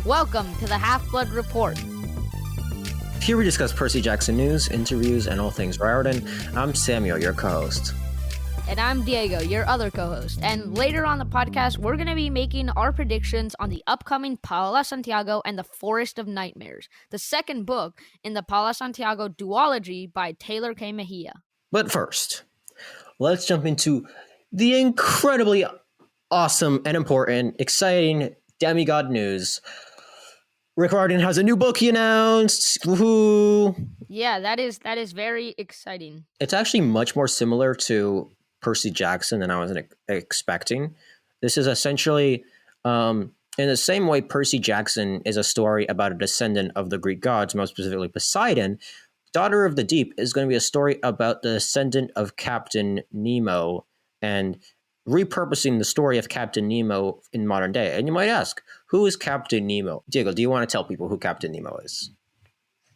Welcome to the Half-Blood Report. Here we discuss Percy Jackson news, interviews, and all things Riordan. I'm Samuel, your co-host. And I'm Diego, your other co-host. And later on the podcast, we're going to be making our predictions on the upcoming Paola Santiago and the Forest of Nightmares, the second book in the Paola Santiago duology by Taylor K. Mejia. But first, let's jump into the incredibly awesome and important, exciting demigod news. Rick Riordan has a new book he announced. Woohoo! Yeah, that is very exciting. It's actually much more similar to Percy Jackson than I was expecting. This is essentially, in the same way Percy Jackson is a story about a descendant of the Greek gods, most specifically Poseidon, Daughter of the Deep is going to be a story about the descendant of Captain Nemo and repurposing the story of Captain Nemo in modern day. And you might ask, who is Captain Nemo? Diego, do you want to tell people who Captain Nemo is?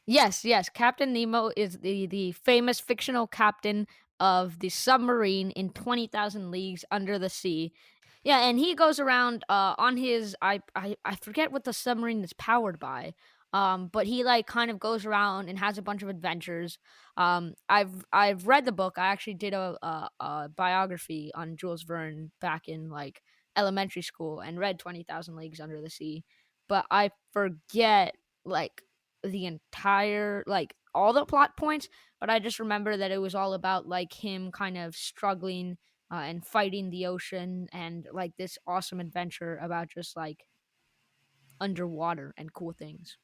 Yes. Captain Nemo is the famous fictional captain of the submarine in 20,000 Leagues Under the Sea. Yeah, and he goes around on his I forget what the submarine is powered by. But he kind of goes around and has a bunch of adventures. I've read the book. I actually did a biography on Jules Verne back in elementary school and read 20,000 Leagues Under the Sea. But I forget the entire all the plot points, but I just remember that it was all about him kind of struggling and fighting the ocean and this awesome adventure about just underwater and cool things.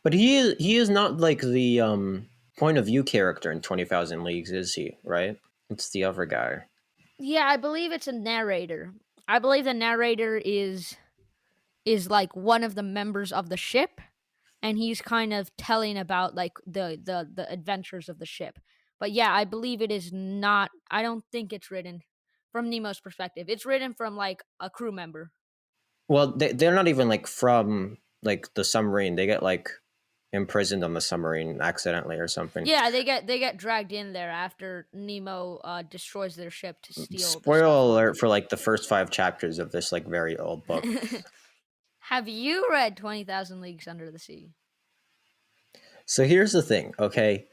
But he is not the point of view character in 20,000 Leagues, is he? Right? It's the other guy. Yeah, I believe it's a narrator. I believe the narrator is one of the members of the ship, and he's kind of telling about the adventures of the ship. But yeah, I believe it is not. I don't think it's written from Nemo's perspective. It's written from a crew member. Well, they're not even from the submarine. They get imprisoned on the submarine accidentally or something. Yeah, they get dragged in there after Nemo destroys their ship to steal. Spoiler alert for the first 5 chapters of this very old book. Have you read 20,000 Leagues Under the Sea? So here's the thing, okay?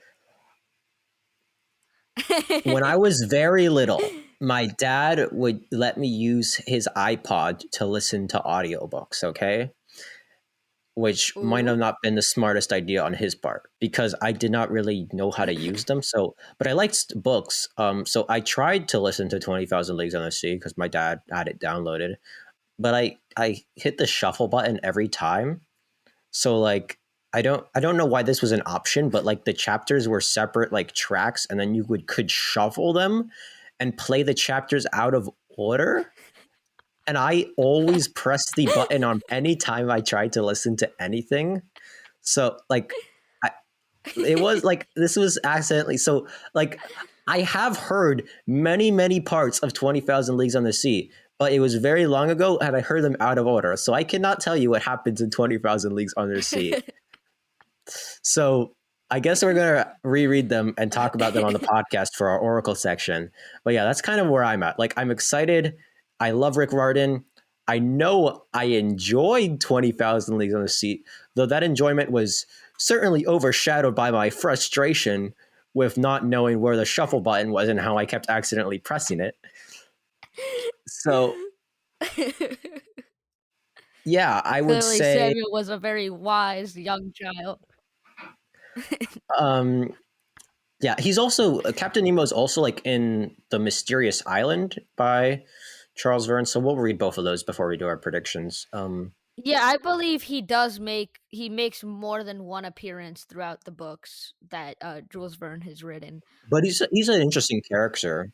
When I was very little, my dad would let me use his iPod to listen to audiobooks, okay? Which might have not been the smartest idea on his part because I did not really know how to use them. But I liked books. So I tried to listen to 20,000 Leagues Under the Sea because my dad had it downloaded. But I hit the shuffle button every time. So I don't know why this was an option, but the chapters were separate tracks, and then you could shuffle them and play the chapters out of order. And I always pressed the button on any time I tried to listen to anything. So it was this was accidentally. So I have heard many parts of 20,000 Leagues Under the Sea, but it was very long ago and I heard them out of order. So I cannot tell you what happens in 20,000 Leagues Under the Sea. So I guess we're going to reread them and talk about them on the podcast for our Oracle section. But yeah, that's kind of where I'm at. I'm excited. I love Rick Riordan. I know I enjoyed 20,000 Leagues Under the Sea, though that enjoyment was certainly overshadowed by my frustration with not knowing where the shuffle button was and how I kept accidentally pressing it. So, yeah, I would Clearly, say Samuel was a very wise young child. Yeah, he's also Captain Nemo is also in The Mysterious Island by Charles Verne. So we'll read both of those before we do our predictions. Yeah, I believe he makes more than one appearance throughout the books that Jules Verne has written. But he's an interesting character.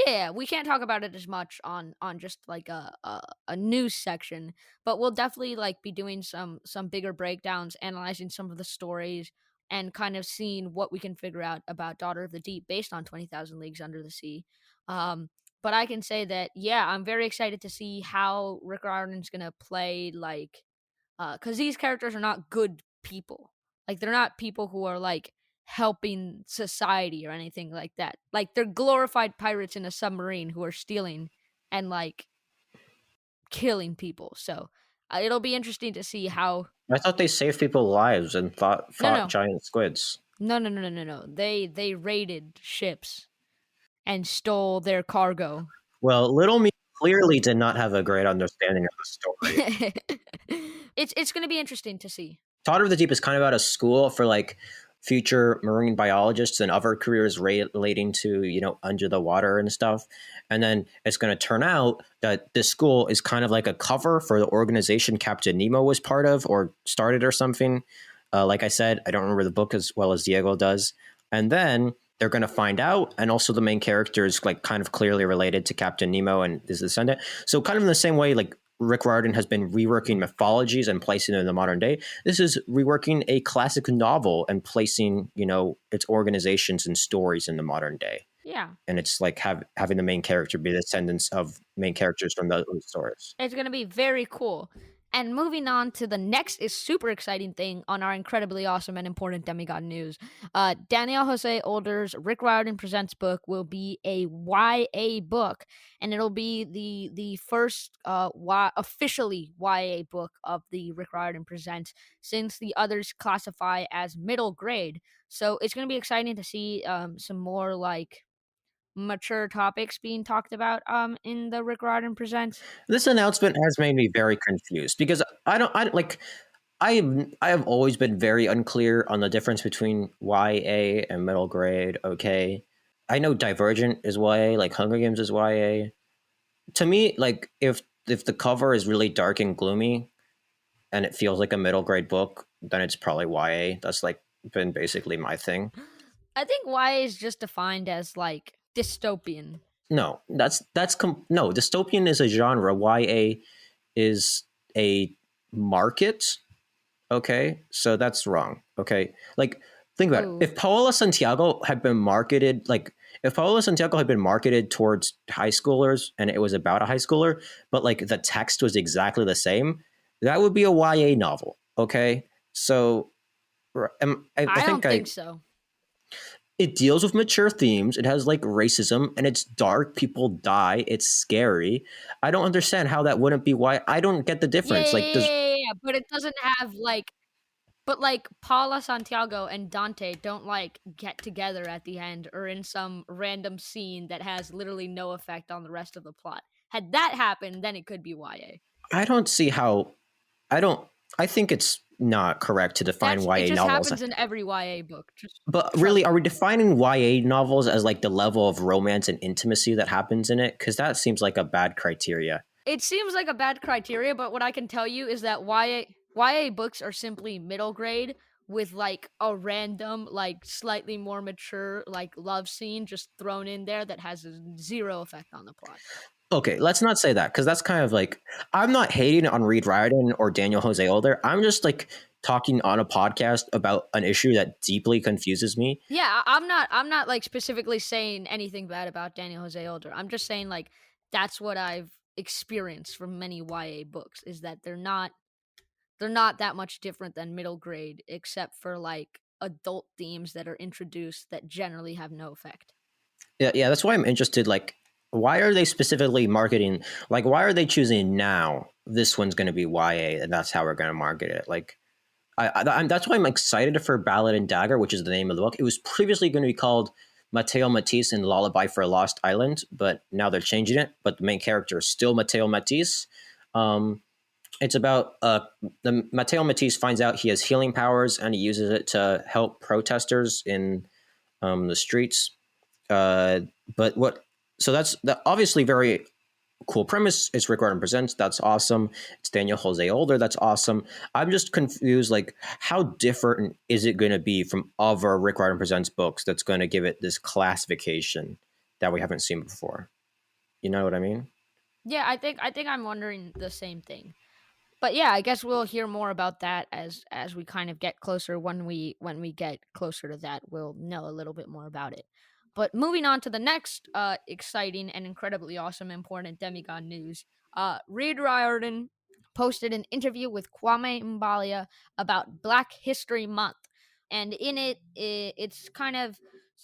Yeah, we can't talk about it as much on just a news section, but we'll definitely be doing some bigger breakdowns, analyzing some of the stories, and kind of seeing what we can figure out about Daughter of the Deep based on 20,000 Leagues Under the Sea. But I can say that, yeah, I'm very excited to see how Rick Riordan's going to play, because these characters are not good people. They're not people who are, helping society or anything like that. They're glorified pirates in a submarine who are stealing and, killing people. So It'll be interesting to see how. I thought they saved people's lives and No, fought no, giant squids. no, no, no, no, no, no. They raided ships and stole their cargo. Well, Little Me clearly did not have a great understanding of the story. It's gonna be interesting to see. Daughter of the Deep is kind of about a school for like future marine biologists and other careers relating to, you know, under the water and stuff. And then it's going to turn out that this school is kind of like a cover for the organization Captain Nemo was part of or started or something. Like I said, I don't remember the book as well as Diego does. And then they're going to find out, and also the main character is like kind of clearly related to Captain Nemo and his descendant. So kind of in the same way, like Rick Riordan has been reworking mythologies and placing them in the modern day. This is reworking a classic novel and placing, you know, its organizations and stories in the modern day. Yeah. And it's like having the main character be the descendants of main characters from those stories. It's going to be very cool. And moving on to the next is super exciting thing on our incredibly awesome and important demigod news. Daniel Jose Older's Rick Riordan Presents book will be a YA book, and it'll be the first officially YA book of the Rick Riordan Presents, since the others classify as middle grade. So it's going to be exciting to see some more like mature topics being talked about in the Rick Riordan Presents. This announcement has made me very confused because I don't like I have always been very unclear on the difference between YA and middle grade. Okay, I know Divergent is YA, like Hunger Games is YA. To me, like if the cover is really dark and gloomy and it feels like a middle grade book, then it's probably YA. That's like been basically my thing. I think YA is just defined as like dystopian. No, no. Dystopian is a genre. YA is a market. Okay, so that's wrong. Okay, like think about it. Ooh. If Paola Santiago had been marketed, like if Paola Santiago had been marketed towards high schoolers and it was about a high schooler, but like the text was exactly the same, that would be a YA novel. Okay, so I I think don't think I so. it deals with mature themes. It has like racism and it's dark. People die. It's scary. I don't understand how that wouldn't be why. I don't get the Yeah, yeah, difference. Like, yeah, does yeah, yeah, but it doesn't have like. But like Paula Santiago and Dante don't like get together at the end or in some random scene that has literally no effect on the rest of the plot. Had that happened, then it could be YA. I don't see how. I don't. I think it's not correct to define That's it. YA Just novels. happens in every YA book. Just But really, trust are me. we defining YA novels as like the level of romance and intimacy that happens in it? Because that seems like a bad criteria. It seems like a bad criteria, but what I can tell you is that YA books are simply middle grade with like a random, like slightly more mature, like love scene just thrown in there that has zero effect on the plot. Okay, let's not say that because that's kind of like I'm not hating on Reed Riordan or Daniel Jose Older. I'm just like talking on a podcast about an issue that deeply confuses me. Yeah, I'm not like specifically saying anything bad about Daniel Jose Older. I'm just saying like that's what I've experienced from many YA books is that they're not that much different than middle grade except for like adult themes that are introduced that generally have no effect. Yeah, yeah, that's why I'm interested. Like, why are they specifically marketing? Like, why are they choosing now? This one's going to be YA, and that's how we're going to market it. Like, that's why I'm excited for Ballad and Dagger, which is the name of the book. It was previously going to be called Mateo Matisse and Lullaby for a Lost Island, but now they're changing it. But the main character is still Mateo Matisse. Um, it's about the Mateo Matisse finds out he has healing powers and he uses it to help protesters in the streets. Uh, but what? So that's obviously very cool premise. It's Rick Riordan Presents. That's awesome. It's Daniel Jose Older. That's awesome. I'm just confused. Like, how different is it going to be from other Rick Riordan Presents books that's going to give it this classification that we haven't seen before? You know what I mean? Yeah, I think I'm wondering the same thing. But yeah, I guess we'll hear more about that as we kind of get closer. When we get closer to that, we'll know a little bit more about it. But moving on to the next exciting and incredibly awesome important demigod news, Reed Riordan posted an interview with Kwame Mbalia about Black History Month, and in it, it's kind of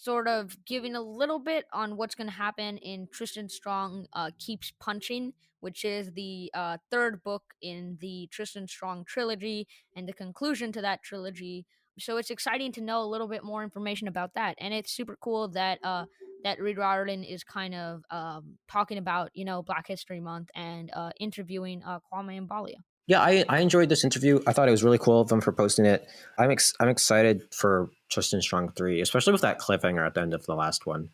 sort of giving a little bit on what's going to happen in Tristan Strong Keeps Punching, which is the third book in the Tristan Strong trilogy and the conclusion to that trilogy. So it's exciting to know a little bit more information about that, and it's super cool that that Rick Riordan is kind of talking about Black History Month and interviewing Kwame and Balia. Yeah, I enjoyed this interview. I thought it was really cool of them for posting it. I'm excited for Tristan Strong 3, especially with that cliffhanger at the end of the last one.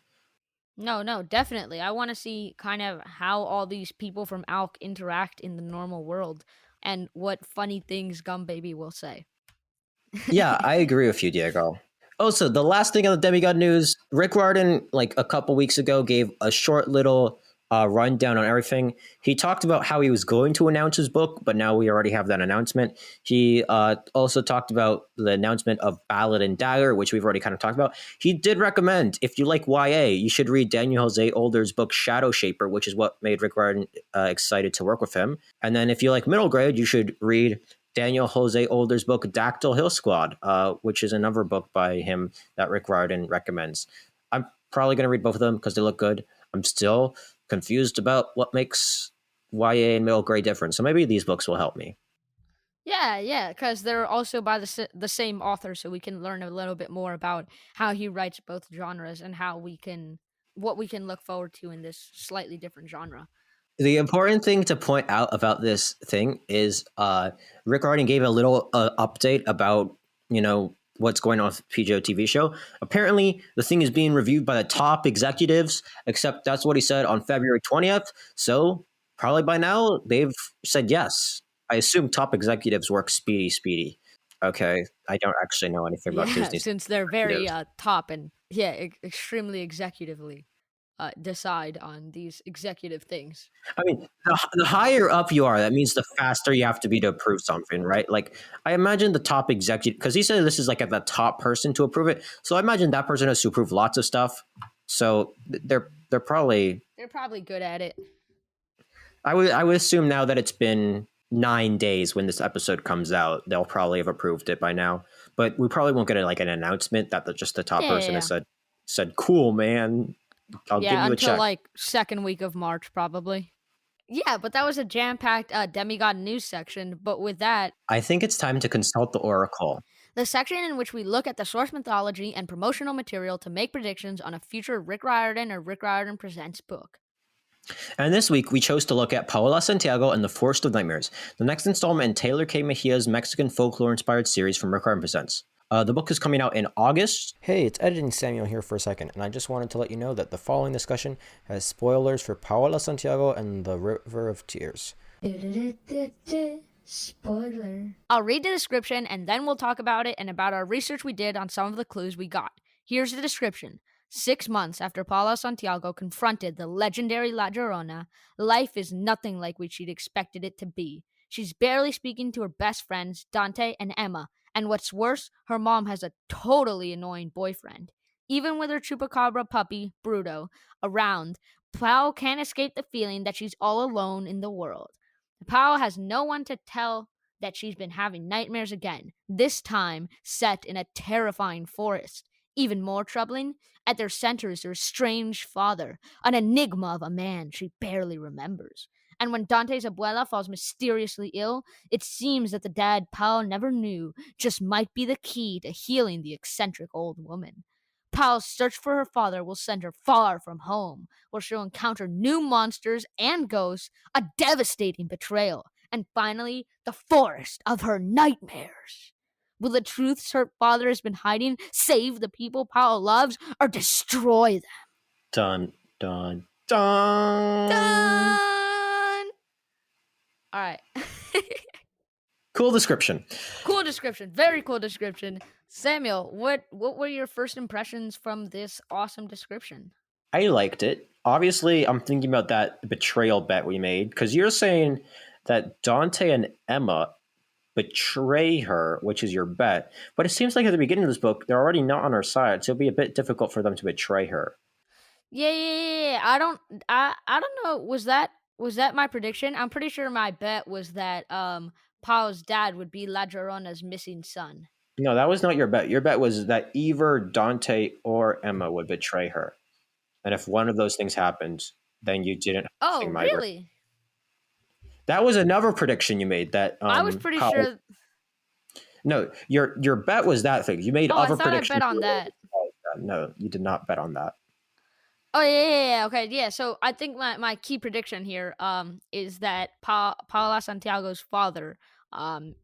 No, no, definitely. I want to see kind of how all these people from Alk interact in the normal world and what funny things Gum Baby will say. Yeah, I agree with you, Diego. Also, the last thing on the demigod news, Rick Riordan, like a couple weeks ago, gave a short little rundown on everything. He talked about how he was going to announce his book, but now we already have that announcement. He also talked about the announcement of Ballad and Dagger, which we've already kind of talked about. He did recommend, if you like YA, you should read Daniel Jose Older's book Shadow Shaper, which is what made Rick Riordan excited to work with him. And then if you like middle grade, you should read Daniel Jose Older's book Dactyl Hill Squad, which is another book by him that Rick Riordan recommends. I'm probably going to read both of them because they look good. I'm still confused about what makes YA and middle grade different, so maybe these books will help me. Yeah, yeah, because they're also by the same author, so we can learn a little bit more about how he writes both genres and what we can look forward to in this slightly different genre. The important thing to point out about this thing is Rick Riordan gave a little update about, what's going on with PGO TV show. Apparently, the thing is being reviewed by the top executives, except that's what he said on February 20th. So probably by now, they've said yes. I assume top executives work speedy. Okay, I don't actually know anything about Yeah, Disney's since they're very executives. top and yeah, extremely executively decide on these executive things. I mean, the higher up you are, that means the faster you have to be to approve something, right? Like, I imagine the top executive, because he said this is like at the top person to approve it. So I imagine that person has to approve lots of stuff. So they're probably. They're probably good at it. I would assume now that it's been 9 days when this episode comes out, they'll probably have approved it by now. But we probably won't get like an announcement that just the top Yeah, yeah, person has yeah. said, "Cool, man, I'll give Yeah, you a until check." like second week of March, probably. Yeah, but that was a jam-packed demigod news section. But with that, I think it's time to consult the oracle. the section in which we look at the source mythology and promotional material to make predictions on a future Rick Riordan or Rick Riordan Presents book. And this week, we chose to look at Paola Santiago and the Forest of Nightmares, the next installment in Taylor K. Mejia's Mexican folklore-inspired series from Rick Riordan Presents. The book is coming out in August. Hey, it's Editing Samuel here for a second, and I just wanted to let you know that the following discussion has spoilers for Paola Santiago and the River of Tears. Spoiler. I'll read the description and then we'll talk about it and about our research we did on some of the clues we got. Here's the description. 6 months after Paola Santiago confronted the legendary La Llorona, life is nothing like what she'd expected it to be. She's barely speaking to her best friends, Dante and Emma, and what's worse, her mom has a totally annoying boyfriend. Even with her chupacabra puppy, Bruto, around, Pao can't escape the feeling that she's all alone in the world. Pao has no one to tell that she's been having nightmares again, this time set in a terrifying forest. Even more troubling, at their center is her estranged father, an enigma of a man she barely remembers. And when Dante's abuela falls mysteriously ill, it seems that the dad Pao never knew just might be the key to healing the eccentric old woman. Pao's search for her father will send her far from home, where she'll encounter new monsters and ghosts, a devastating betrayal, and finally, the forest of her nightmares. Will the truths her father has been hiding save the people Pao loves or destroy them? Dun, dun, dun. Done! Alright. Cool description. Cool description. Very cool description. Samuel, what were your first impressions from this awesome description? I liked it. Obviously, I'm thinking about that betrayal bet we made, because you're saying that Dante and Emma betray her, which is your bet. But it seems like at the beginning of this book, they're already not on her side, so it'll be a bit difficult for them to betray her. Yeah. I don't know. Was that my prediction? I'm pretty sure my bet was that Pao's dad would be La Llorona's missing son. No, that was not your bet. Your bet was that either Dante or Emma would betray her. And if one of those things happened, then you didn't have to Oh, sing Migrate. really? That was another prediction you made that I was pretty Paul. sure. No, your bet was that thing. You made Oh, I other thought I predictions. bet on that. No, you did not bet on that. Oh yeah. Okay, yeah. So I think my key prediction here is that Paola Santiago's father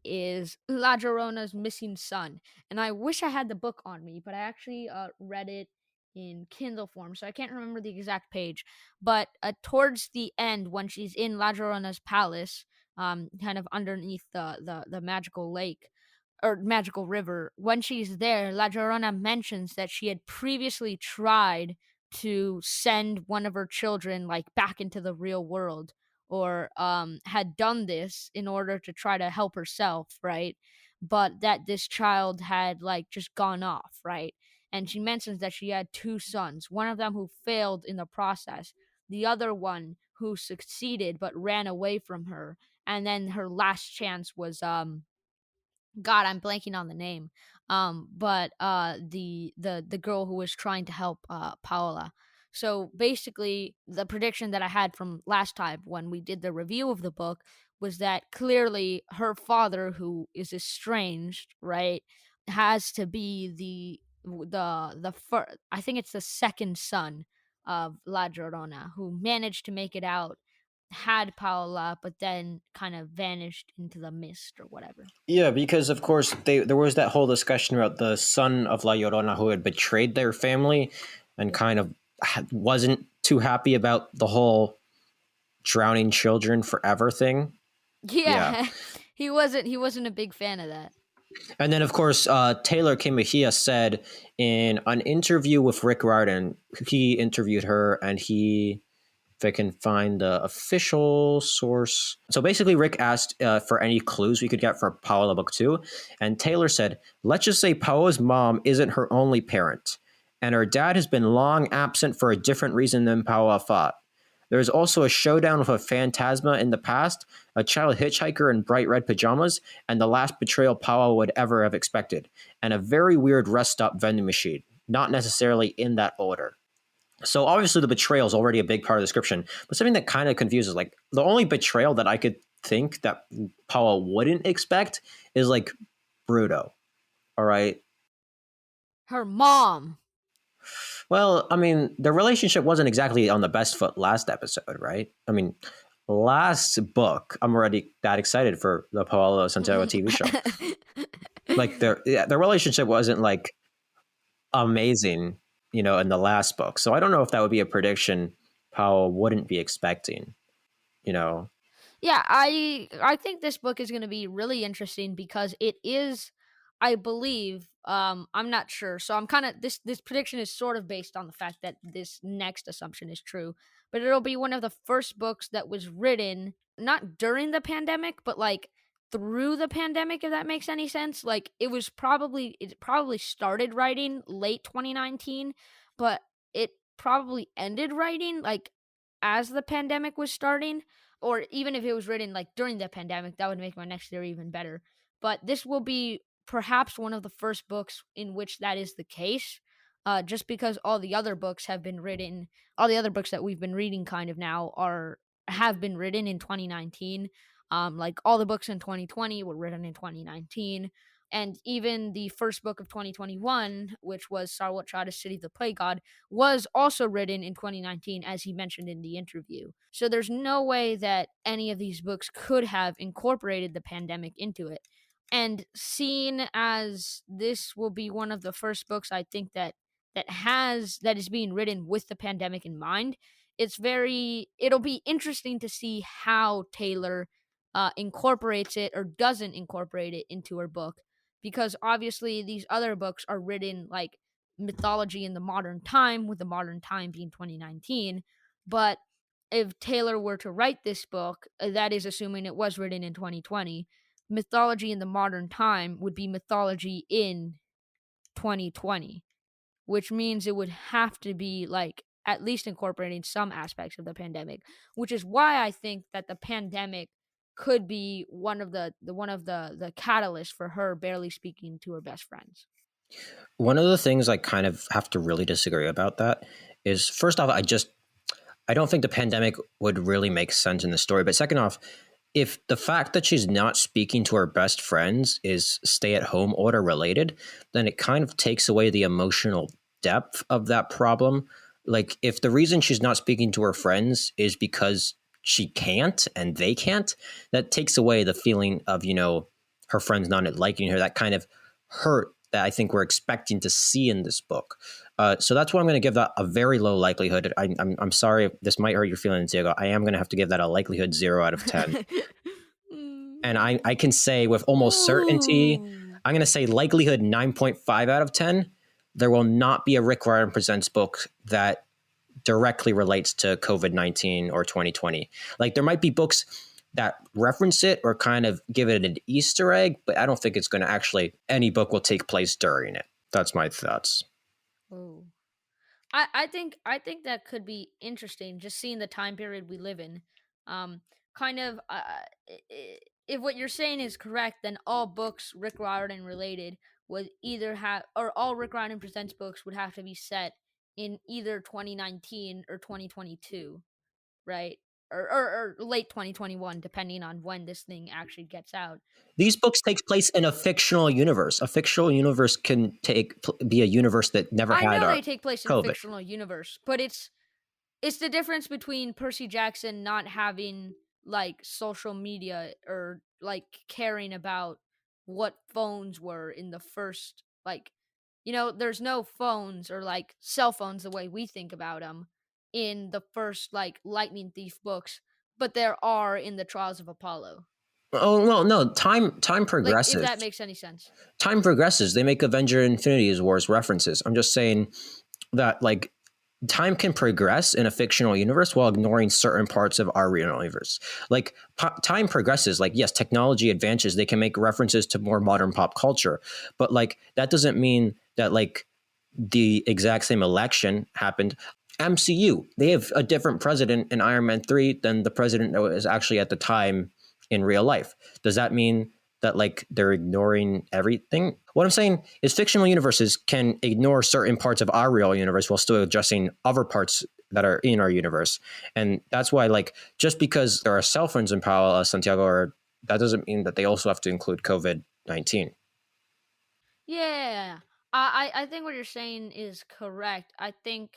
is La Llorona's missing son, and I wish I had the book on me, but I actually read it in Kindle form, so I can't remember the exact page. But towards the end, when she's in La Llorona's palace, kind of underneath the magical lake or magical river, when she's there, La Llorona mentions that she had previously tried to send one of her children like back into the real world, or had done this in order to try to help herself, right? But that this child had like just gone off, right? And she mentions that she had two sons, one of them who failed in the process, the other one who succeeded but ran away from her, and then her last chance was God, I'm blanking on the name. But the girl who was trying to help Paola. So basically, the prediction that I had from last time when we did the review of the book was that clearly her father, who is estranged, right, has to be I think it's the second son of La Llorona, who managed to make it out, had Paola, but then kind of vanished into the mist or whatever. Yeah, because of course there was that whole discussion about the son of La Llorona who had betrayed their family and kind of wasn't too happy about the whole drowning children forever thing. Yeah. Yeah, he wasn't a big fan of that. And then, of course, Taylor Kim Mejia said in an interview with Rick Riordan, he interviewed her and he, if I can find the official source. So basically, Rick asked for any clues we could get for Paola Book 2. And Taylor said, let's just say Paola's mom isn't her only parent. And her dad has been long absent for a different reason than Paola thought. There is also a showdown with a phantasma in the past, a child hitchhiker in bright red pajamas, and the last betrayal Paola would ever have expected, and a very weird rest stop vending machine, not necessarily in that order. So obviously the betrayal is already a big part of the description, but something that kind of confuses, like the only betrayal that I could think that Paola wouldn't expect is like Bruto. All right. Her mom. Well, I mean, the relationship wasn't exactly on the best foot last episode, right? I mean, last book, I'm already that excited for the Paola Santiago TV show. Like their relationship wasn't like amazing, in the last book. So I don't know if that would be a prediction Paola wouldn't be expecting, you know. Yeah, I think this book is going to be really interesting because it is, I believe, I'm not sure. So I'm kind of this prediction is sort of based on the fact that this next assumption is true, but it'll be one of the first books that was written not during the pandemic, but like through the pandemic, if that makes any sense. Like it probably started writing late 2019, but it probably ended writing like as the pandemic was starting, or even if it was written like during the pandemic, that would make my next theory even better. But this will be perhaps one of the first books in which that is the case, just because all the other books that we've been reading kind of now have been written in 2019. Like all the books in 2020 were written in 2019. And even the first book of 2021, which was Sarwat Chada's City of the Play God, was also written in 2019, as he mentioned in the interview. So there's no way that any of these books could have incorporated the pandemic into it. And seeing as this will be one of the first books I think that is being written with the pandemic in mind, it'll be interesting to see how Taylor incorporates it or doesn't incorporate it into her book, because obviously these other books are written like mythology in the modern time, with the modern time being 2019. But if Taylor were to write this book, that is assuming it was written in 2020, mythology in the modern time would be mythology in 2020, which means it would have to be like at least incorporating some aspects of the pandemic, which is why I think that the pandemic could be one of the catalysts for her barely speaking to her best friends. One of the things I kind of have to really disagree about that is, first off, I don't think the pandemic would really make sense in the story. But second off, if the fact that she's not speaking to her best friends is stay at home order related, then it kind of takes away the emotional depth of that problem. Like, if the reason she's not speaking to her friends is because she can't and they can't, that takes away the feeling of, her friends not liking her, that kind of hurt that I think we're expecting to see in this book. So that's why I'm going to give that a very low likelihood. I'm sorry if this might hurt your feelings, Diego. I am going to have to give that a likelihood 0 out of 10. And I can say with almost certainty, Ooh. I'm going to say likelihood 9.5 out of 10. There will not be a Rick Riordan Presents book that directly relates to COVID-19 or 2020. Like, there might be books that reference it or kind of give it an Easter egg, but I don't think it's going to actually, any book will take place during it. That's my thoughts. Ooh. I think that could be interesting, just seeing the time period we live in. Um, kind of, if what you're saying is correct, then all books Rick Riordan related would either have, or all Rick Riordan Presents books would have to be set in either 2019 or 2022, right? Or late 2021, depending on when this thing actually gets out. These books take place in a fictional universe. A fictional universe can be a universe that never I had know a they take place in a COVID. fictional universe, but it's the difference between Percy Jackson not having like social media or like caring about what phones were in the first, like, there's no phones or like cell phones the way we think about them in the first like Lightning Thief books, but there are in the Trials of Apollo. Oh well, no. Time Like, if progresses. that makes any sense. Time progresses. They make Avenger Infinity Wars references. I'm just saying that, like, time can progress in a fictional universe while ignoring certain parts of our real universe. Like, time progresses. Like, yes, technology advances. They can make references to more modern pop culture, but like that doesn't mean that like the exact same election happened. MCU, they have a different president in Iron Man 3 than the president that was actually at the time in real life. Does that mean that like they're ignoring everything? What I'm saying is fictional universes can ignore certain parts of our real universe while still addressing other parts that are in our universe. And that's why, like, just because there are cell phones in Paola Santiago, that doesn't mean that they also have to include COVID-19. Yeah. I think what you're saying is correct. I think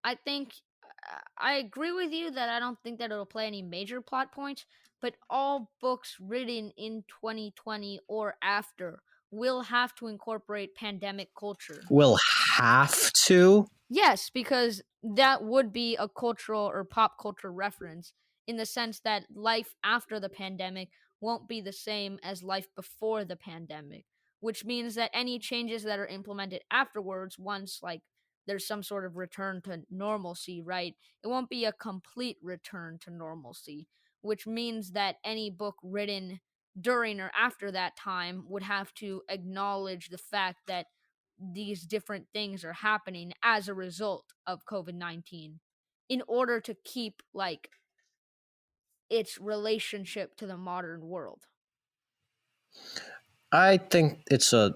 I agree with you that I don't think that it'll play any major plot points, but all books written in 2020 or after will have to incorporate pandemic culture. Will have to. Yes, because that would be a cultural or pop culture reference in the sense that life after the pandemic won't be the same as life before the pandemic, which means that any changes that are implemented afterwards, once like there's some sort of return to normalcy, right? It won't be a complete return to normalcy, which means that any book written during or after that time would have to acknowledge the fact that these different things are happening as a result of COVID-19 in order to keep like its relationship to the modern world. I think it's a.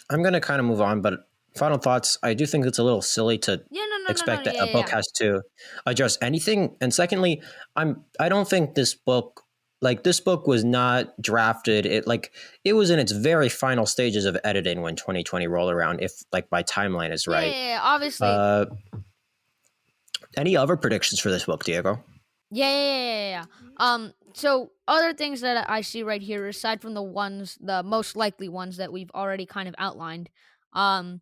I'm going to kind of move on, but final thoughts. I do think it's a little silly to Yeah, no, no, no, no, expect that yeah, a yeah, book yeah. has to address anything. And secondly, I don't think this book was not drafted. It was in its very final stages of editing when 2020 rolled around. If like my timeline is Yeah, right. yeah, yeah, obviously. Uh, any other predictions for this book, Diego? Yeah, yeah, yeah, yeah, yeah. So other things that I see right here, aside from the most likely ones that we've already kind of outlined, um,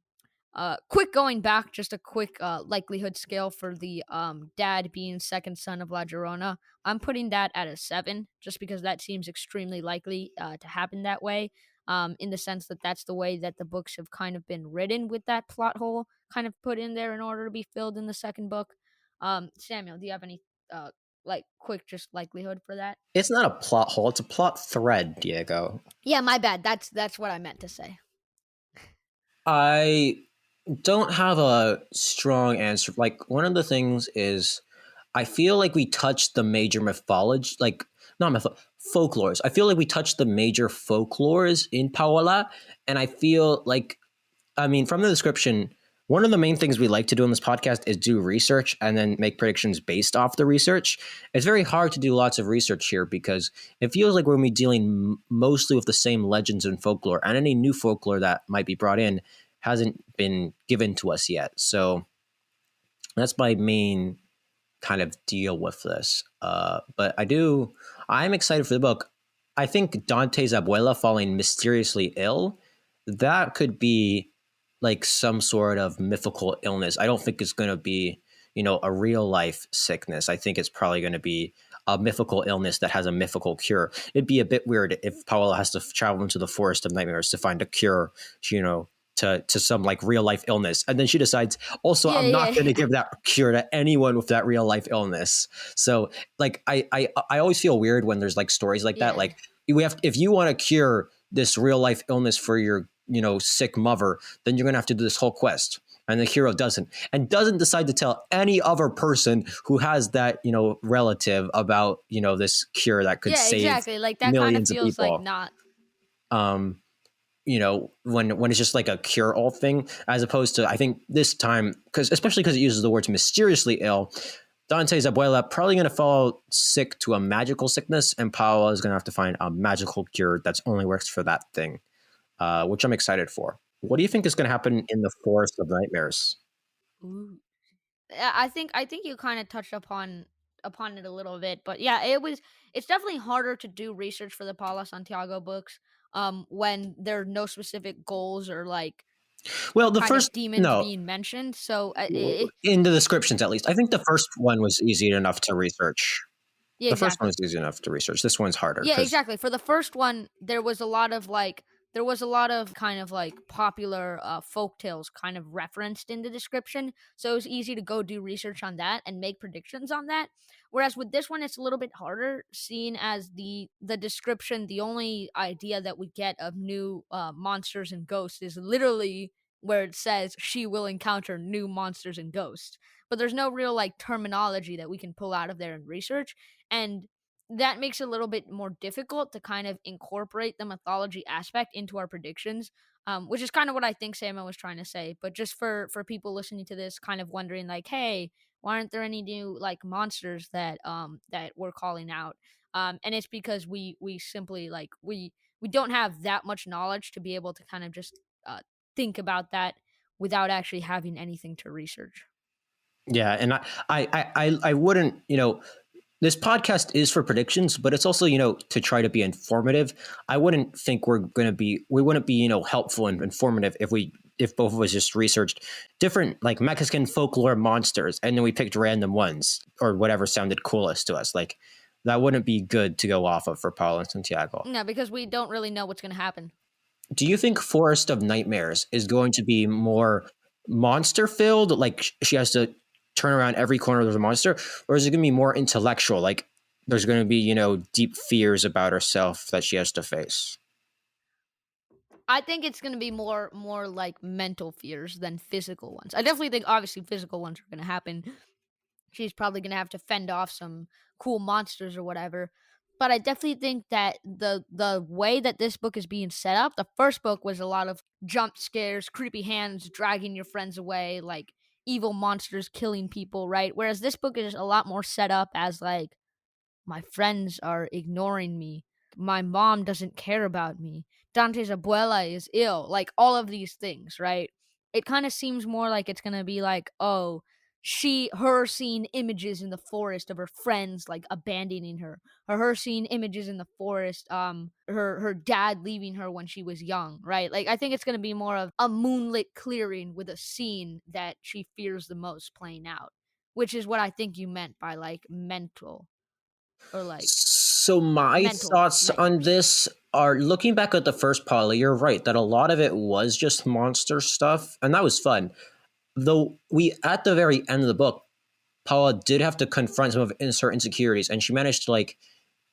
quick going back, just a quick likelihood scale for the dad being second son of La Llorona. I'm putting that at a 7, just because that seems extremely likely to happen that way. In the sense that that's the way that the books have kind of been written, with that plot hole kind of put in there in order to be filled in the second book. Samuel, do you have any like quick just likelihood for that? It's not a plot hole. It's a plot thread, Diego. Yeah, my bad. That's what I meant to say. I don't have a strong answer. Like, one of the things is I feel like we touched the major mythology. Like, not folklores. I feel like we touched the major folklores in Paola, and I feel like, I mean, from the description, one of the main things we like to do on this podcast is do research and then make predictions based off the research. It's very hard to do lots of research here because it feels like we're going to be dealing mostly with the same legends and folklore, and any new folklore that might be brought in hasn't been given to us yet. So that's my main kind of deal with this. But I'm excited for the book. I think Dante's abuela falling mysteriously ill, that could be like some sort of mythical illness. I don't think it's going to be, a real life sickness. I think it's probably going to be a mythical illness that has a mythical cure. It'd be a bit weird if Paola has to travel into the forest of nightmares to find a cure, to some like real life illness. And then she decides, also, Yeah, I'm not going to yeah. give that cure to anyone with that real life illness. So like, I always feel weird when there's like stories like that. Yeah. Like if you want to cure this real life illness for your, sick mother, then you're going to have to do this whole quest. And the hero doesn't decide to tell any other person who has that, relative about, this cure that could Yeah, save exactly. Like that kind of millions of feels like people. not. Um, when it's just like a cure all thing, as opposed to, I think this time, especially because it uses the words mysteriously ill, Dante's abuela probably going to fall sick to a magical sickness, and Paola is going to have to find a magical cure that's only works for that thing, which I'm excited for. What do you think is going to happen in the Forest of Nightmares? Ooh. Yeah, I think you kind of touched upon it a little bit, but yeah, it's definitely harder to do research for the Paula Santiago books when there are no specific goals or like Well, the kind of first, demons no, being mentioned. So in the descriptions at least. I think the first one was easy enough to research. yeah, The first one exactly. was easy enough to research. This one's harder Yeah, because, exactly. For the first one, there was a lot of kind of like popular folk tales kind of referenced in the description, so it was easy to go do research on that and make predictions on that. Whereas with this one, it's a little bit harder, seeing as the description, the only idea that we get of new monsters and ghosts is literally where it says she will encounter new monsters and ghosts, but there's no real like terminology that we can pull out of there and research, and that makes it a little bit more difficult to kind of incorporate the mythology aspect into our predictions, which is kind of what I think Samuel was trying to say. But just for people listening to this, kind of wondering like, hey, why aren't there any new like monsters that we're calling out? And it's because we simply like we don't have that much knowledge to be able to kind of just think about that without actually having anything to research. yeah, and I wouldn't, this podcast is for predictions, but it's also, to try to be informative. I wouldn't think we wouldn't be, helpful and informative if both of us just researched different like Mexican folklore monsters and then we picked random ones or whatever sounded coolest to us. Like that wouldn't be good to go off of for Paul and Santiago. No, because we don't really know what's going to happen. Do you think Forest of Nightmares is going to be more monster filled? Like she has to turn around every corner there's a monster, or is it going to be more intellectual? Like there's going to be, deep fears about herself that she has to face. I think it's gonna be more like mental fears than physical ones. I definitely think obviously physical ones are gonna happen. She's probably gonna have to fend off some cool monsters or whatever. But I definitely think that the way that this book is being set up, the first book was a lot of jump scares, creepy hands dragging your friends away, like evil monsters killing people, right? Whereas this book is a lot more set up as like my friends are ignoring me. My mom doesn't care about me. Dante's abuela is ill. Like all of these things, right? It kind of seems more like it's gonna be like, oh, her seeing images in the forest of her friends like abandoning her, or her seeing images in the forest, her dad leaving her when she was young, right? Like I think it's gonna be more of a moonlit clearing with a scene that she fears the most playing out, which is what I think you meant by like mental or like So my mental thoughts on nightmares. this are, looking back at the first Paula, you're right that a lot of it was just monster stuff, and that was fun. Though we at the very end of the book, Paula did have to confront some of her insecurities, and she managed to like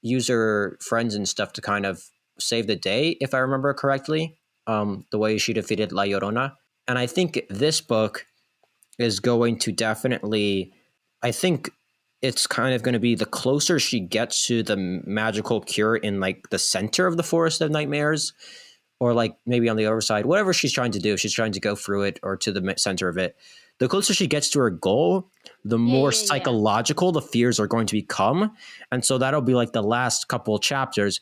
use her friends and stuff to kind of save the day, if I remember correctly. The way she defeated La Llorona, and I think this book is going to definitely, I think it's kind of going to be the closer she gets to the magical cure in like the center of the Forest of Nightmares, or like maybe on the other side, whatever she's trying to do, if she's trying to go through it or to the center of it, the closer she gets to her goal, the Yeah, more yeah, yeah. psychological the fears are going to become. And so that'll be like the last couple of chapters.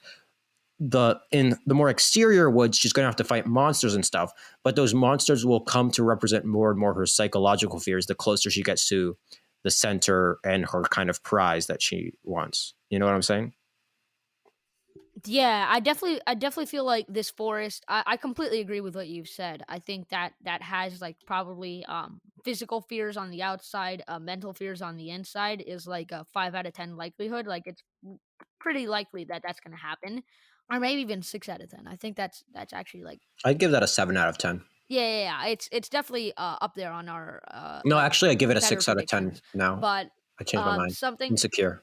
In the more exterior woods, she's going to have to fight monsters and stuff, but those monsters will come to represent more and more her psychological fears the closer she gets to the center and her kind of prize that she wants. You know what I'm saying? Yeah, I definitely feel like this forest. I completely agree with what you've said. I think that that has like probably physical fears on the outside, mental fears on the inside is like a 5 out of 10 likelihood. Like it's pretty likely that that's going to happen, or maybe even 6 out of 10. I think that's actually like I'd give that a 7 out of 10. yeah, yeah, yeah. It's definitely up there on our No, like actually, I give it a better 6 out of 10 predictions. now. But I changed my mind. something Insecure.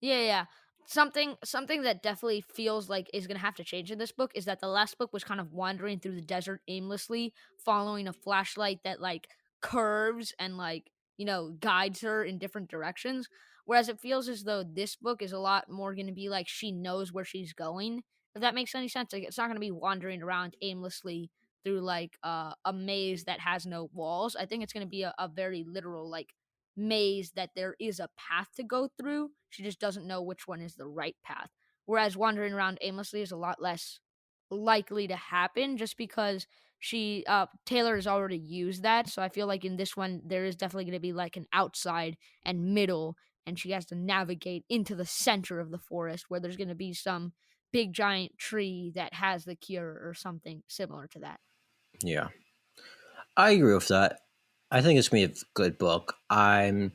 yeah, yeah, yeah. Something that definitely feels like is gonna have to change in this book is that the last book was kind of wandering through the desert aimlessly, following a flashlight that like curves and like, guides her in different directions. Whereas it feels as though this book is a lot more gonna be like she knows where she's going. If that makes any sense. Like it's not gonna be wandering around aimlessly through like a maze that has no walls. I think it's gonna be a very literal like maze that there is a path to go through. She just doesn't know which one is the right path. Whereas wandering around aimlessly is a lot less likely to happen just because Taylor has already used that. So I feel like in this one there is definitely going to be like an outside and middle, and she has to navigate into the center of the forest where there's going to be some big giant tree that has the cure or something similar to that. Yeah. I agree with that. I think it's going to be a good book. I'm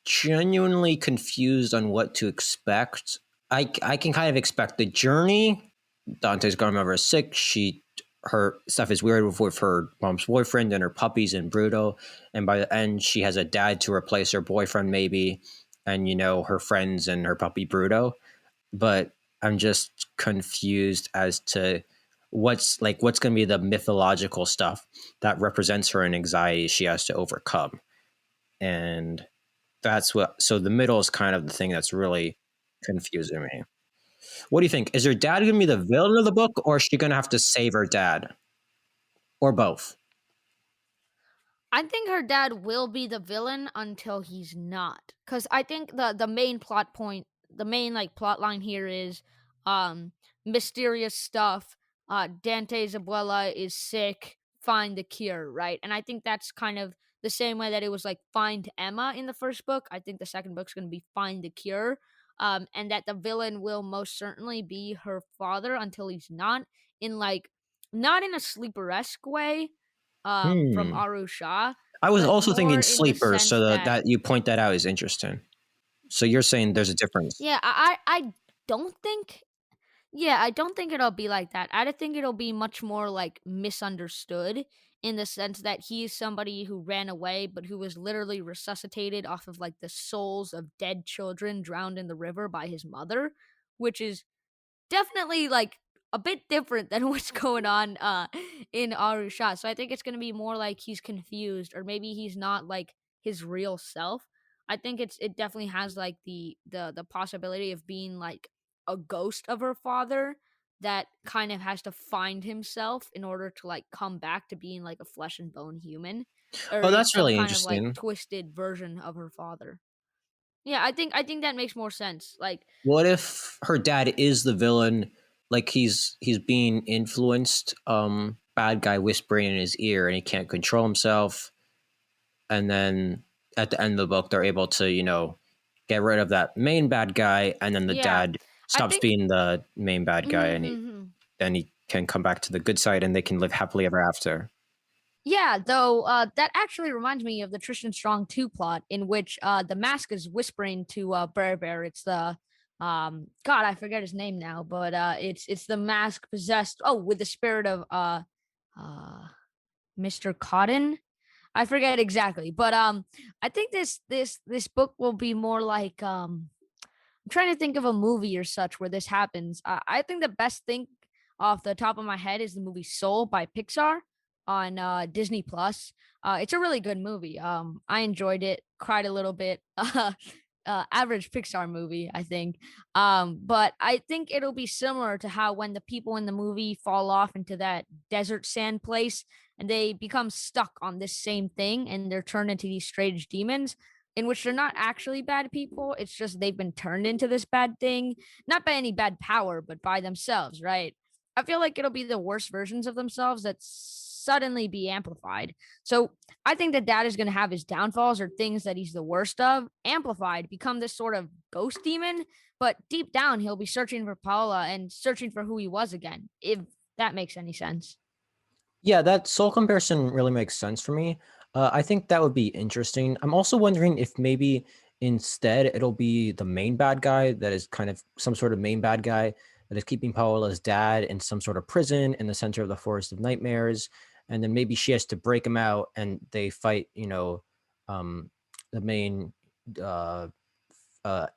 genuinely confused on what to expect. I can kind of expect the journey. Dante's grandmother is sick. Her stuff is weird with her mom's boyfriend and her puppies and Bruto. And by the end, she has a dad to replace her boyfriend, maybe, and her friends and her puppy Bruto. But I'm just confused as to what's going to be the mythological stuff that represents her and anxiety she has to overcome. And so the middle is kind of the thing that's really confusing me. What do you think? Is her dad going to be the villain of the book, or is she going to have to save her dad, or both? I think her dad will be the villain until he's not. Cause I think the main plot point, the main like plot line here is um mysterious stuff. Dante's abuela is sick, find the cure, right? And I think that's kind of the same way that it was like find Emma in the first book. I think the second book's gonna be find the cure. And that the villain will most certainly be her father until he's not, in like not in a sleeper-esque way, from Hmm. Arusha, I was but also more thinking in the sleeper, sense so that that you point that out is interesting. So you're saying there's a difference. yeah, I don't think yeah, I don't think it'll be like that. I think it'll be much more like misunderstood in the sense that he's somebody who ran away, but who was literally resuscitated off of like the souls of dead children drowned in the river by his mother, which is definitely like a bit different than what's going on in Arusha. So I think it's gonna be more like he's confused, or maybe he's not like his real self. I think it definitely has like the possibility of being like a ghost of her father that kind of has to find himself in order to like come back to being like a flesh and bone human, or Oh, is that's some really kind of like interesting. twisted version of her father. Yeah, I think that makes more sense. Like What if her dad is the villain? Like he's being influenced, bad guy whispering in his ear, and he can't control himself. And then at the end of the book, they're able to get rid of that main bad guy, and then the yeah, dad I stops think being the main bad guy, mhm, and mhm. he can come back to the good side, and they can live happily ever after. Yeah, though that actually reminds me of the Tristan Strong 2 plot in which the mask is whispering to Bear Bear. It's the God, I forget his name now, but it's the mask possessed with the spirit of uh Mr. Cotton. I forget exactly, but I think this book will be more like I'm trying to think of a movie or such where this happens. I think the best thing off the top of my head is the movie Soul by Pixar on Disney Plus. It's a really good movie. I enjoyed it, cried a little bit. average Pixar movie, I think. But I think it'll be similar to how when the people in the movie fall off into that desert sand place and they become stuck on this same thing and they're turned into these strange demons in which they're not actually bad people. It's just they've been turned into this bad thing, not by any bad power, but by themselves, right? I feel like it'll be the worst versions of themselves that suddenly be amplified. So I think that dad is going to have his downfalls or things that he's the worst of amplified, become this sort of ghost demon. But deep down, he'll be searching for Paula and searching for who he was again, if that makes any sense. Yeah, that soul comparison really makes sense for me. I think that would be interesting. I'm also wondering if maybe instead it'll be the main bad guy that is kind of some sort of main bad guy that is keeping Paola's dad in some sort of prison in the center of the Forest of Nightmares. And then maybe she has to break him out and they fight, um, the main uh,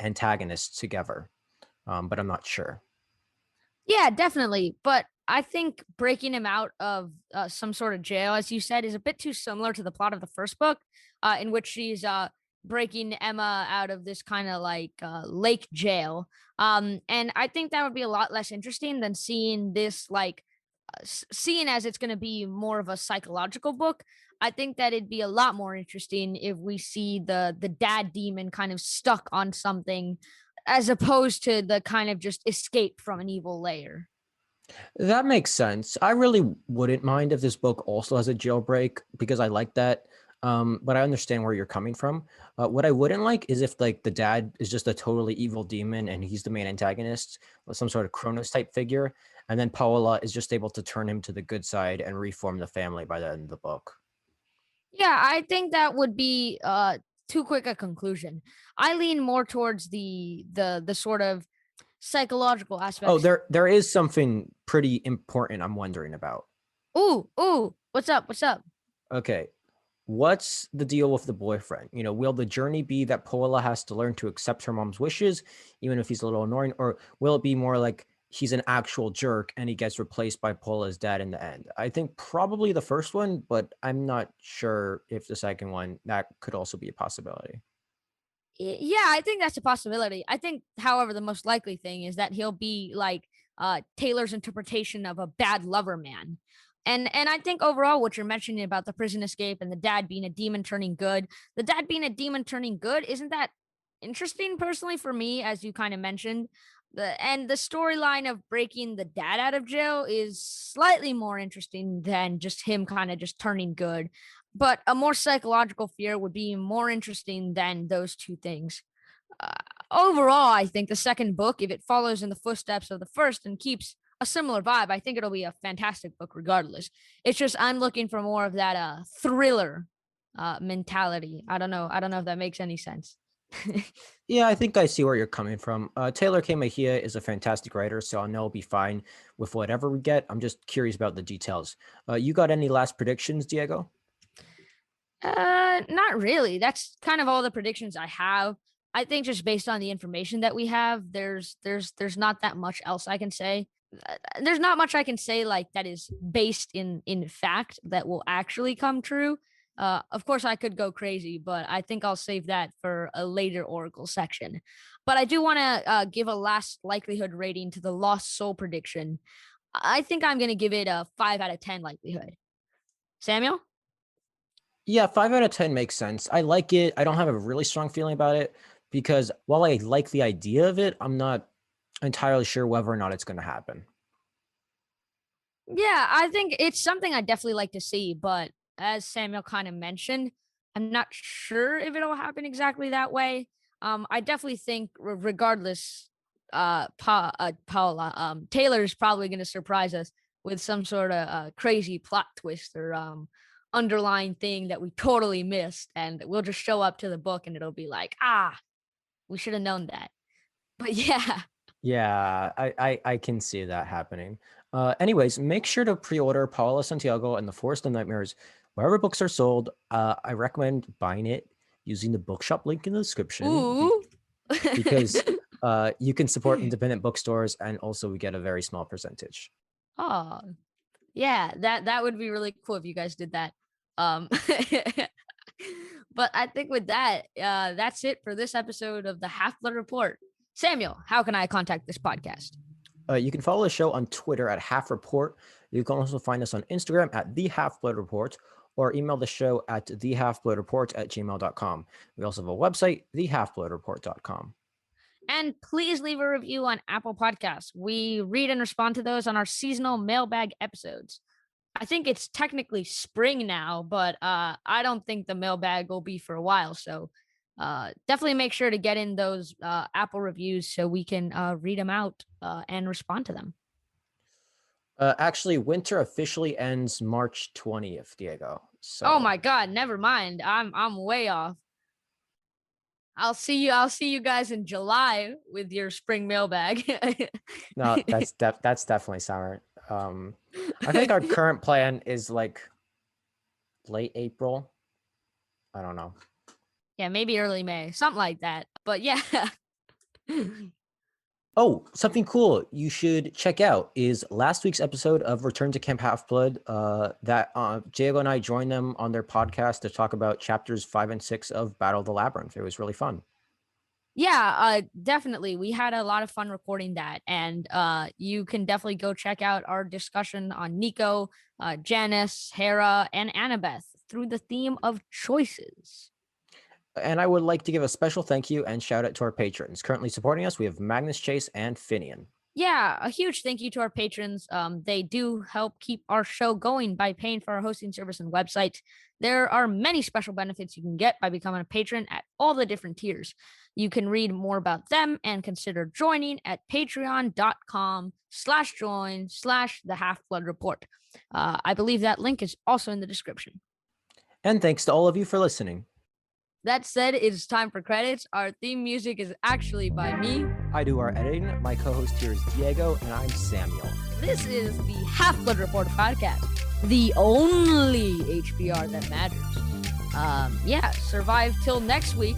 antagonists together. But I'm not sure. Yeah, definitely. But I think breaking him out of some sort of jail, as you said, is a bit too similar to the plot of the first book, in which she's breaking Emma out of this kind of like lake jail. And I think that would be a lot less interesting than seeing this like seeing as it's going to be more of a psychological book. I think that it'd be a lot more interesting if we see the dad demon kind of stuck on something as opposed to the kind of just escape from an evil layer. That makes sense. I really wouldn't mind if this book also has a jailbreak because I like that. But I understand where you're coming from. What I wouldn't like is if like the dad is just a totally evil demon and he's the main antagonist, or some sort of Kronos type figure, and then Paola is just able to turn him to the good side and reform the family by the end of the book. Yeah, I think that would be too quick a conclusion. I lean more towards the sort of psychological Oh, aspects. there is something pretty important I'm wondering about. Ooh, what's up? What's up? Okay, what's the deal with the boyfriend? Will the journey be that Paola has to learn to accept her mom's wishes, even if he's a little annoying, or will it be more like he's an actual jerk and he gets replaced by Paula's dad in the end? I think probably the first one, but I'm not sure if the second one that could also be a possibility. Yeah, I think that's a possibility. I think, however, the most likely thing is that he'll be like Taylor's interpretation of a bad lover man. And I think overall what you're mentioning about the prison escape and the dad being a demon turning good, the dad being a demon turning good, isn't that interesting personally for me, as you kind of mentioned? The storyline of breaking the dad out of jail is slightly more interesting than just him kind of just turning good, but a more psychological fear would be more interesting than those two things. Uh, Overall, I think the second book, if it follows in the footsteps of the first and keeps a similar vibe, I think it'll be a fantastic book regardless. It's just I'm looking for more of that thriller mentality. I don't know. I don't know if that makes any sense. Yeah, I think I see where you're coming from. Taylor K. Mejia is a fantastic writer, so I know I'll be fine with whatever we get. I'm just curious about the details. You got any last predictions, Diego? Not really. That's kind of all the predictions I have. I think just based on the information that we have, there's not that much else I can say. There's not much I can say like that is based in fact that will actually come true. Of course, I could go crazy, but I think I'll save that for a later Oracle section. But I do want to give a last likelihood rating to the Lost Soul prediction. I think I'm going to give it a 5 out of 10 likelihood. Samuel? Yeah, 5 out of 10 makes sense. I like it. I don't have a really strong feeling about it because while I like the idea of it, I'm not entirely sure whether or not it's going to happen. Yeah, I think it's something I definitely like to see, but as Samuel kind of mentioned, I'm not sure if it'll happen exactly that way. I definitely think, regardless, Paula, Taylor's probably going to surprise us with some sort of crazy plot twist or underlying thing that we totally missed, and we'll just show up to the book and it'll be like, ah, we should have known that. But yeah, Yeah, I can see that happening. Anyways, make sure to pre-order Paola Santiago and the Forest of Nightmares wherever books are sold. I recommend buying it using the bookshop link in the description ooh. because you can support independent bookstores and also we get a very small percentage. Oh, yeah, that would be really cool if you guys did that. Um, But I think with that, that's it for this episode of the Half Blood Report. Samuel, how can I contact this podcast? You can follow the show on Twitter at Half Report. You can also find us on Instagram at The Half Blood Report, or email the show at thehalfbloodreport@gmail.com. We also have a website, thehalfbloodreport.com. And please leave a review on Apple Podcasts. We read and respond to those on our seasonal mailbag episodes. I think it's technically spring now, but I don't think the mailbag will be for a while. So definitely make sure to get in those Apple reviews so we can read them out and respond to them. Actually, winter officially ends March 20th, Diego. So, Oh my God, never mind. I'm way off. I'll see you guys in July with your spring mailbag. no, that's definitely summer. I think our current plan is like late April. I don't know. Yeah, maybe early May, something like that. But yeah. Oh, something cool you should check out is last week's episode of Return to Camp Half Blood. That Diego and I joined them on their podcast to talk about chapters 5 and 6 of Battle of the Labyrinth. It was really fun. Yeah, definitely. We had a lot of fun recording that, and you can definitely go check out our discussion on Nico, Janice, Hera, and Annabeth through the theme of choices. And I would like to give a special thank you and shout out to our patrons. Currently supporting us, we have Magnus Chase and Finian. Yeah, a huge thank you to our patrons. They do help keep our show going by paying for our hosting service and website. There are many special benefits you can get by becoming a patron at all the different tiers. You can read more about them and consider joining at patreon.com/join/the Half Blood Report. I believe that link is also in the description. And thanks to all of you for listening. That said, it is time for credits. Our theme music is actually by me. I do our editing. My co-host here is Diego, and I'm Samuel. This is the Half Blood Report podcast, the only HBR that matters. Yeah, survive till next week.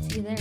See you there.